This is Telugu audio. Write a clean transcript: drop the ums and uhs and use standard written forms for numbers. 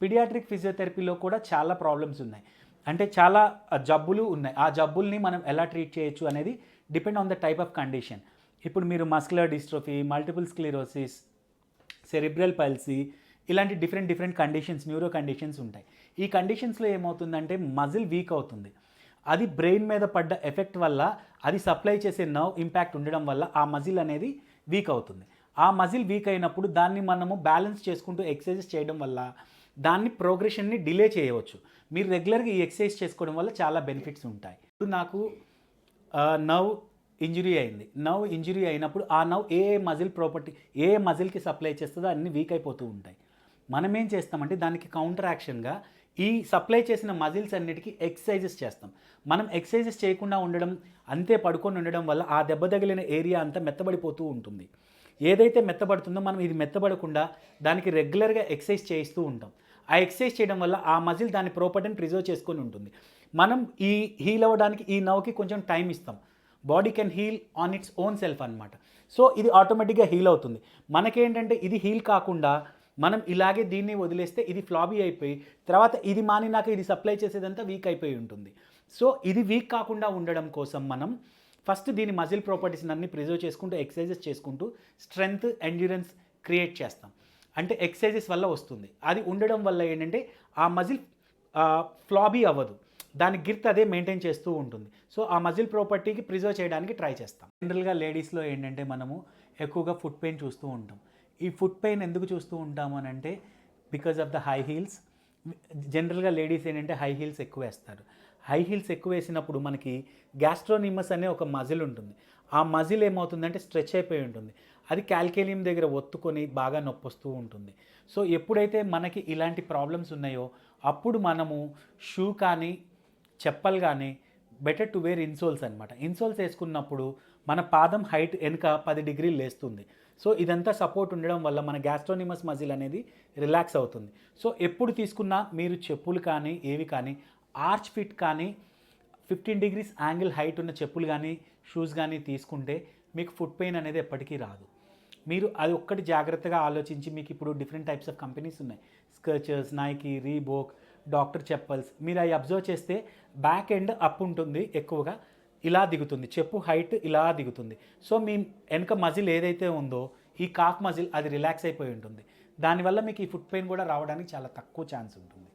పీడియాట్రిక్ ఫిజియోథెరపీలో కూడా చాలా ప్రాబ్లమ్స్ ఉన్నాయి. అంటే చాలా జబ్బులు ఉన్నాయి. ఆ జబ్బుల్ని మనం ఎలా ట్రీట్ చేయొచ్చు అనేది depend on the type of condition. ఇప్పుడు మీరు muscular dystrophy, multiple sclerosis, cerebral palsy ఇలాంటి డిఫరెంట్ కండిషన్స్, న్యూరో కండిషన్స్ ఉంటాయి. ఈ కండిషన్స్లో ఏమవుతుందంటే మజిల్ వీక్ అవుతుంది. అది బ్రెయిన్ మీద పడ్డ ఎఫెక్ట్ వల్ల, అది సప్లై చేసే నర్వ్ ఇంపాక్ట్ ఉండడం వల్ల ఆ మజిల్ అనేది వీక్ అవుతుంది. ఆ మజిల్ వీక్ అయినప్పుడు దాన్ని మనము బ్యాలెన్స్ చేసుకుంటూ ఎక్సర్సైజెస్ చేయడం వల్ల దాన్ని ప్రోగ్రెషన్ని డిలే చేయవచ్చు. మీరు రెగ్యులర్గా ఈ ఎక్సర్సైజ్ చేసుకోవడం వల్ల చాలా బెనిఫిట్స్ ఉంటాయి. ఇప్పుడు నాకు నర్వ్ ఇంజురీ అయింది. నర్వ్ ఇంజురీ అయినప్పుడు ఆ నర్వ్ ఏ మజిల్ ప్రాపర్టీ, ఏ మజిల్కి సప్లై చేస్తుందో అన్నీ వీక్ అయిపోతూ ఉంటాయి. మనం ఏం చేస్తామంటే దానికి కౌంటర్ యాక్షన్గా ఈ సప్లై చేసిన మజిల్స్ అన్నిటికీ ఎక్సర్సైజెస్ చేస్తాం. మనం ఎక్సర్సైజెస్ చేయకుండా ఉండడం, అంతే పడుకొని ఉండడం వల్ల ఆ దెబ్బ తగిలిన ఏరియా అంతా మెత్తబడిపోతూ ఉంటుంది. ఏదైతే మెత్తబడుతుందో మనం ఇది మెత్తబడకుండా దానికి రెగ్యులర్గా ఎక్సర్సైజ్ చేయిస్తూ ఉంటాం. ఆ ఎక్సర్సైజ్ చేయడం వల్ల ఆ మజిల్ దాని ప్రాపర్టీని ప్రిజర్వ్ చేసుకొని ఉంటుంది. మనం ఈ హీల్ అవ్వడానికి ఈ నవ్వుకి కొంచెం టైం ఇస్తాం. Body can heal on its own self అనమాట. సో ఇది ఆటోమేటిక్గా హీల్ అవుతుంది. మనకేంటంటే ఇది హీల్ కాకుండా మనం ఇలాగే దీన్ని వదిలేస్తే ఇది ఫ్లాబీ అయిపోయి తర్వాత ఇది మానినాక ఇది సప్లై చేసేదంతా వీక్ అయిపోయి ఉంటుంది. సో ఇది వీక్ కాకుండా ఉండడం కోసం మనం ఫస్ట్ దీని మజిల్ ప్రాపర్టీస్ని అన్ని ప్రిజర్వ్ చేసుకుంటూ ఎక్సర్సైజెస్ చేసుకుంటూ స్ట్రెంగ్త్, ఎండ్యూరెన్స్ క్రియేట్ చేస్తాం. అంటే ఎక్సర్సైజెస్ వల్ల వస్తుంది. అది ఉండడం వల్ల ఏంటంటే ఆ మజిల్ ఫ్లాబీ అవ్వదు, దాని గిర్త్ అదే మెయింటైన్ చేస్తూ ఉంటుంది. సో ఆ మజిల్ ప్రాపర్టీకి ప్రిజర్వ్ చేయడానికి ట్రై చేస్తాం. జనరల్గా లేడీస్లో ఏంటంటే మనము ఎక్కువగా ఫుట్ పెయిన్ చూస్తూ ఉంటాం. ఈ ఫుట్ పెయిన్ ఎందుకు చూస్తూ ఉంటాము అని అంటే because of the high heels. జనరల్గా లేడీస్ ఏంటంటే హై హీల్స్ ఎక్కువ వేస్తారు. హై హీల్స్ ఎక్కువ వేసినప్పుడు మనకి గ్యాస్ట్రోనిమస్ అనే ఒక మజిల్ ఉంటుంది. ఆ మజిల్ ఏమవుతుందంటే స్ట్రెచ్ అయిపోయి ఉంటుంది. అది క్యాల్కేలియం దగ్గర ఒత్తుకొని బాగా నొప్పి వస్తూ ఉంటుంది. సో ఎప్పుడైతే మనకి ఇలాంటి ప్రాబ్లమ్స్ ఉన్నాయో అప్పుడు మనము షూ కానీ చెప్పలు కానీ బెటర్ టు వేర్ ఇన్సోల్స్ అనమాట. ఇన్సోల్స్ వేసుకున్నప్పుడు మన పాదం హైట్ వెనుక 10 డిగ్రీలు లేస్తుంది. సో ఇదంతా సపోర్ట్ ఉండడం వల్ల మన గ్యాస్ట్రోనిమస్ మజిల్ అనేది రిలాక్స్ అవుతుంది. సో ఎప్పుడు తీసుకున్నా మీరు చెప్పులు కానీ ఏవి కానీ ఆర్చ్ ఫిట్ కానీ 15 డిగ్రీస్ యాంగిల్ హైట్ ఉన్న చెప్పులు కానీ షూస్ కానీ తీసుకుంటే మీకు ఫుట్ పెయిన్ అనేది ఎప్పటికీ రాదు. మీరు అది ఒక్కటి జాగ్రత్తగా ఆలోచించి, మీకు ఇప్పుడు డిఫరెంట్ టైప్స్ ఆఫ్ కంపెనీస్ ఉన్నాయి, స్కర్చర్స్, నైకీ, రీబోక్, డాక్టర్ చెప్పల్స్. మీరు అవి అబ్జర్వ్ చేస్తే బ్యాక్ ఎండ్ అప్ ఉంటుంది, ఎక్కువగా ఇలా దిగుతుంది, చెప్పు హైట్ ఇలా దిగుతుంది. సో మీ వెనక మజిల్ ఏదైతే ఉందో ఈ కాఫ్ మజిల్ అది రిలాక్స్ అయిపోయి ఉంటుంది. దానివల్ల మీకు ఈ ఫుట్ పెయిన్ కూడా రావడానికి చాలా తక్కువ ఛాన్స్ ఉంటుంది.